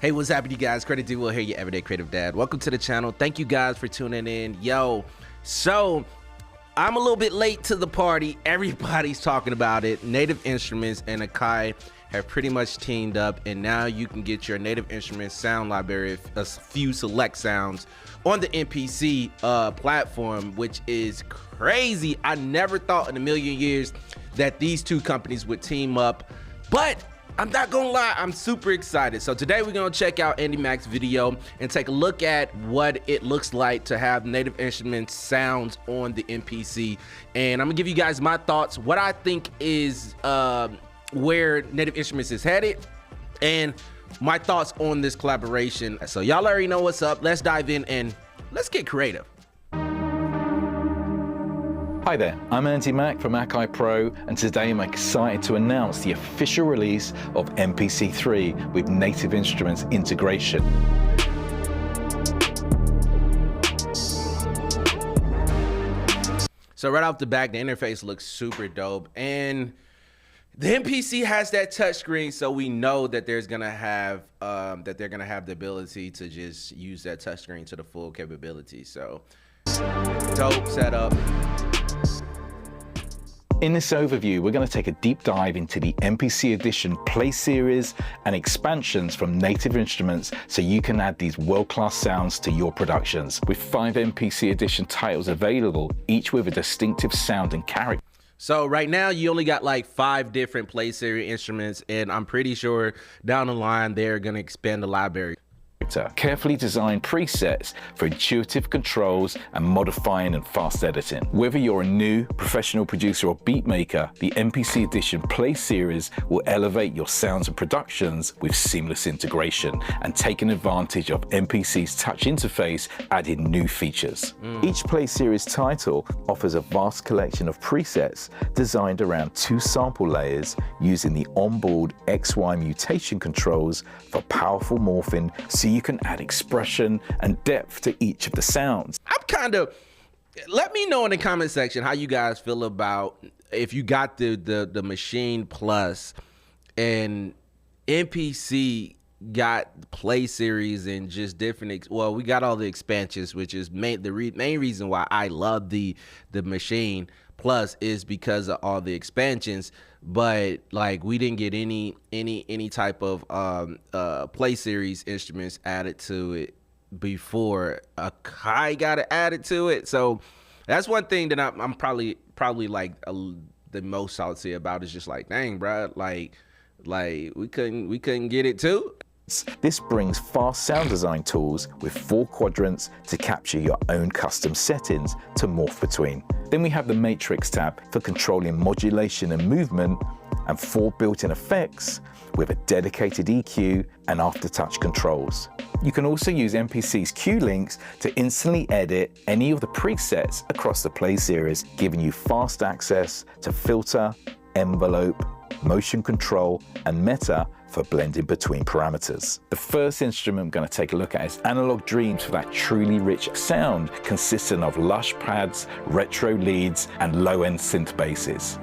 Hey, what's happening, you guys? Credit Duo here, your everyday creative dad. Welcome to the channel. Thank you guys for tuning in. So I'm a little bit late to the party. Everybody's talking about it. Native Instruments and Akai have pretty much teamed up, and now you can get your Native Instruments sound library, a few select sounds, on the MPC platform, which is crazy. I never thought in a million years that these two companies would team up, but I'm not gonna lie, I'm super excited. So today we're gonna check out Andy Mack's video and take a look at what it looks like to have Native Instruments sounds on the MPC. And I'm gonna give you guys my thoughts, what I think is where Native Instruments is headed, and my thoughts on this collaboration. So y'all already know what's up. Let's dive in and let's get creative. Hi there, I'm Andy Mack from Akai Pro, and today I'm excited to announce the official release of MPC 3 with Native Instruments integration. So right off the bat, the interface looks super dope, and the MPC has that touchscreen, so we know that there's gonna have they're gonna have the ability to just use that touchscreen to the full capability. So dope setup. In this overview, we're going to take a deep dive into the MPC Edition Play Series and expansions from Native Instruments so you can add these world-class sounds to your productions. With 5 MPC Edition titles available, each with a distinctive sound and character. So right now you only got like 5 different Play Series instruments, and I'm pretty sure down the line they're going to expand the library. Carefully designed presets for intuitive controls and modifying and fast editing. Whether you're a new professional producer or beat maker, the MPC Edition Play Series will elevate your sounds and productions with seamless integration and taking advantage of MPC's touch interface, adding new features. Each Play Series title offers a vast collection of presets designed around 2 sample layers using the onboard XY mutation controls for powerful morphing, so you can add expression and depth to each of the sounds. Let me know in the comment section how you guys feel about if you got the Maschine Plus and MPC got Play Series and just different, well, we got all the expansions, which is main reason why I love the Maschine Plus is because of all the expansions, but like we didn't get any type of Play Series instruments added to it before Akai got it added to it. So that's one thing that I'm probably like the most salty about, is just like, dang, bro, like we couldn't get it too. This brings fast sound design tools with 4 quadrants to capture your own custom settings to morph between. Then we have the Matrix tab for controlling modulation and movement, and 4 built-in effects with a dedicated EQ and aftertouch controls. You can also use MPC's Q links to instantly edit any of the presets across the Play Series, giving you fast access to filter, envelope, motion control, and meta for blending between parameters. The first instrument I'm going to take a look at is Analog Dreams for that truly rich sound consisting of lush pads, retro leads, and low-end synth basses.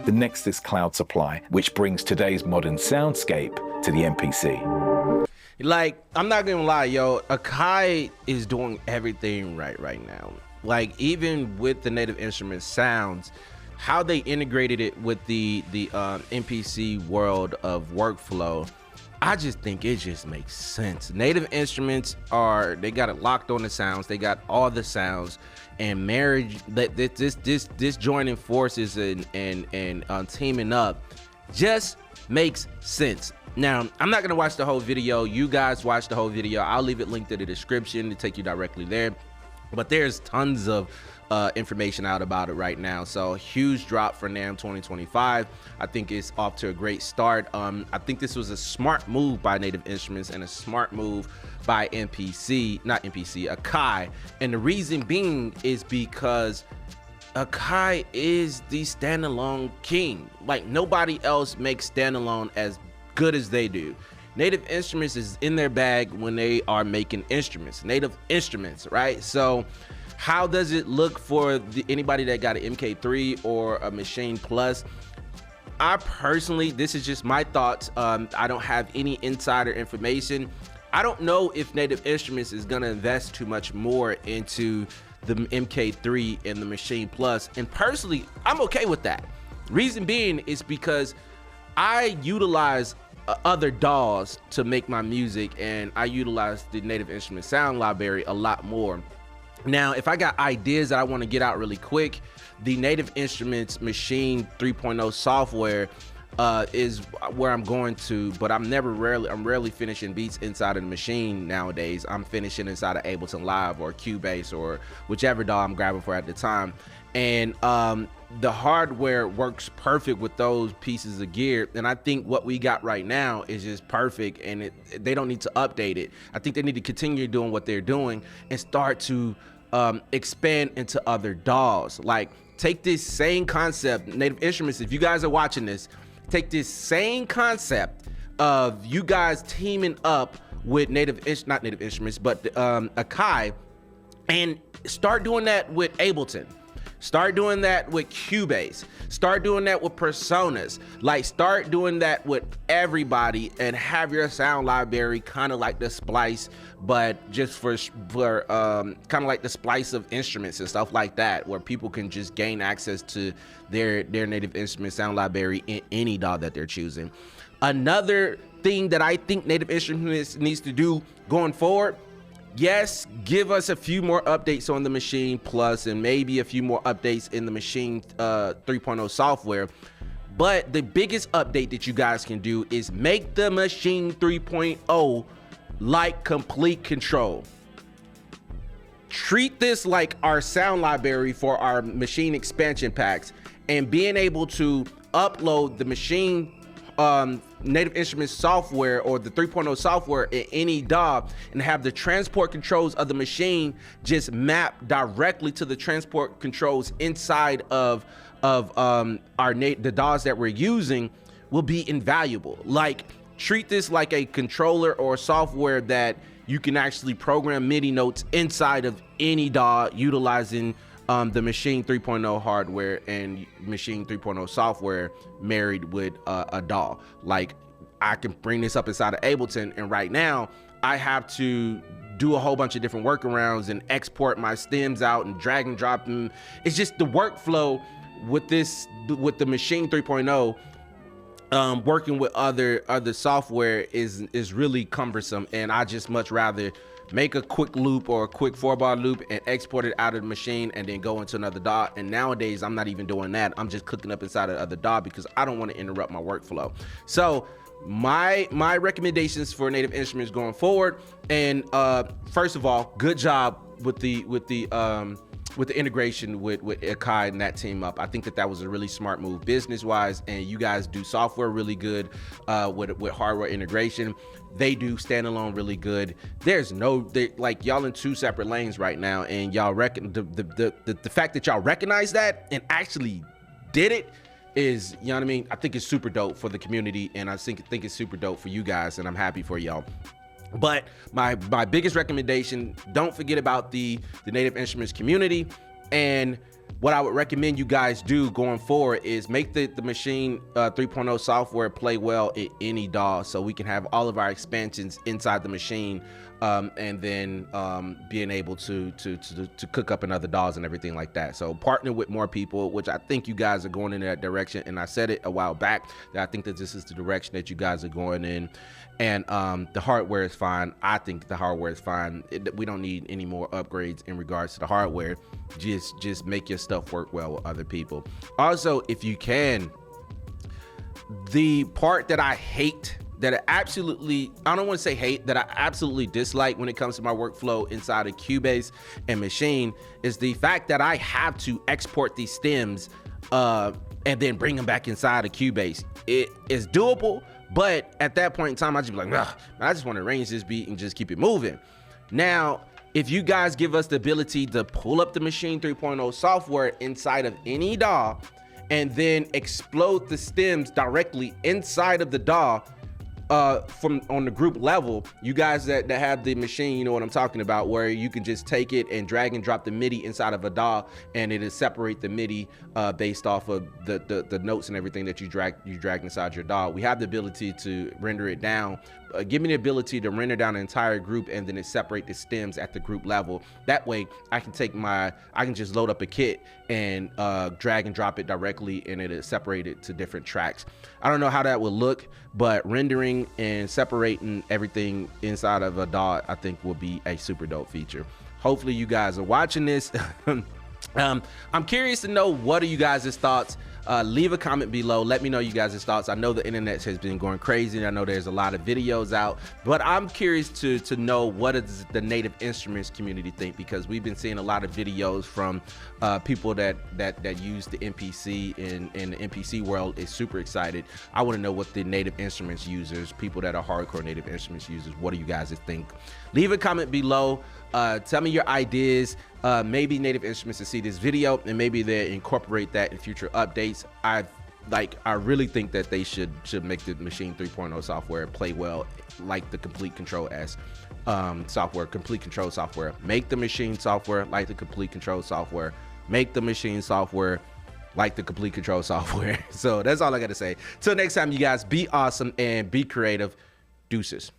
The next is Cloud Supply, which brings today's modern soundscape to the MPC. Like, I'm not gonna lie, yo, Akai is doing everything right now. Like, even with the Native Instruments sounds, how they integrated it with the MPC world of workflow, I just think it just makes sense. Native Instruments they got it locked on the sounds, they got all the sounds, and marriage, this joining forces and teaming up just makes sense. Now, I'm not gonna watch the whole video. You guys watch the whole video. I'll leave it linked in the description to take you directly there. But there's tons of information out about it right now. So huge drop for NAMM 2025. I think it's off to a great start. I think this was a smart move by Native Instruments and a smart move by Akai. And the reason being is because Akai is the standalone king. Like, nobody else makes standalone as good as they do. Native Instruments is in their bag when they are making instruments, Native Instruments, right? So how does it look for anybody that got an MK3 or a Maschine Plus? I personally, this is just my thoughts. I don't have any insider information. I don't know if Native Instruments is gonna invest too much more into the MK3 and the Maschine Plus. And personally, I'm okay with that. Reason being is because I utilize other DAWs to make my music, and I utilize the Native Instruments sound library a lot more. Now, if I got ideas that I want to get out really quick, the Native Instruments Maschine 3.0 software is where I'm going to, but I'm rarely finishing beats inside of the Maschine nowadays. I'm finishing inside of Ableton Live or Cubase or whichever DAW I'm grabbing for at the time. And the hardware works perfect with those pieces of gear, and I think what we got right now is just perfect, and they don't need to update it. I think they need to continue doing what they're doing and start to expand into other DAWs. Like, take this same concept, Native Instruments, if you guys are watching this, take this same concept of you guys teaming up with not Native Instruments, but Akai, and start doing that with Ableton. Start doing that with Cubase. Start doing that with Personas. Like, start doing that with everybody and have your sound library kind of like the Splice, but just for kind of like the Splice of instruments and stuff like that, where people can just gain access to their Native Instruments sound library in any DAW that they're choosing. Another thing that I think Native Instruments needs to do going forward, yes, give us a few more updates on the Maschine Plus and maybe a few more updates in the Maschine 3.0 software. But the biggest update that you guys can do is make the Maschine 3.0 like Complete Control. Treat this like our sound library for our Maschine expansion packs, and being able to upload the Maschine Native Instruments software or the 3.0 software in any DAW and have the transport controls of the Maschine just map directly to the transport controls inside of the DAWs that we're using will be invaluable. Like, treat this like a controller or software that you can actually program MIDI notes inside of any DAW utilizing the Maschine 3.0 hardware and Maschine 3.0 software married with a DAW. Like, I can bring this up inside of Ableton, and right now I have to do a whole bunch of different workarounds and export my stems out and drag and drop them. It's just the workflow with the Maschine 3.0 working with other software is really cumbersome, and I just much rather make a quick loop or a quick 4-bar loop and export it out of the Maschine and then go into another DAW. And nowadays I'm not even doing that. I'm just cooking up inside of the other DAW because I don't want to interrupt my workflow. So my recommendations for Native Instruments going forward, and first of all, good job with the integration with Akai and that team up. I think that was a really smart move business wise, and you guys do software really good with hardware integration. They do standalone really good. There's like, y'all in two separate lanes right now, and y'all reckon the fact that y'all recognize that and actually did it is, you know what I mean? I think it's super dope for the community, and I think it's super dope for you guys, and I'm happy for y'all. But my biggest recommendation, don't forget about the Native Instruments community. And what I would recommend you guys do going forward is make the Maschine 3.0 software play well in any DAW, so we can have all of our expansions inside the Maschine, and then being able to cook up in other DAWs and everything like that. So partner with more people, which I think you guys are going in that direction. And I said it a while back that I think that this is the direction that you guys are going in. And the hardware is fine. I think the hardware is fine. We don't need any more upgrades in regards to the hardware. Just make your stuff work well with other people. Also, if you can, the part that I hate that I absolutely, I don't want to say hate, that I absolutely dislike when it comes to my workflow inside of Cubase and Maschine is the fact that I have to export these stems and then bring them back inside of Cubase. It is doable, but at that point in time, I just be like, ugh, I just want to arrange this beat and just keep it moving. Now, if you guys give us the ability to pull up the Maschine 3.0 software inside of any DAW and then explode the stems directly inside of the DAW from on the group level, you guys that have the Maschine, you know what I'm talking about, where you can just take it and drag and drop the MIDI inside of a DAW, and it'll separate the MIDI based off of the notes and everything that you drag inside your DAW. We have the ability to render it down. Give me the ability to render down an entire group and then it separate the stems at the group level. That way I can just load up a kit and drag and drop it directly, and it'll separate it to different tracks. I don't know how that would look, but rendering and separating everything inside of a DAW, I think, will be a super dope feature. Hopefully you guys are watching this. I'm curious to know, what are you guys' thoughts? Leave a comment below. Let me know you guys' thoughts. I know the internet has been going crazy. I know there's a lot of videos out, but I'm curious to know what does the Native Instruments community think, because we've been seeing a lot of videos from people that use the MPC, and the MPC world is super excited. I want to know what the Native Instruments users, people that are hardcore Native Instruments users, what do you guys think? Leave a comment below. Tell me your ideas. Maybe Native Instruments to see this video, and maybe they incorporate that in future updates. I really think that they should make the Maschine 3.0 software play well like the Complete Control S software. Complete Control software. Make the Maschine software like the Complete Control software. Make the Maschine software like the Complete Control software. So that's all I got to say. Till next time, you guys, be awesome and be creative. Deuces.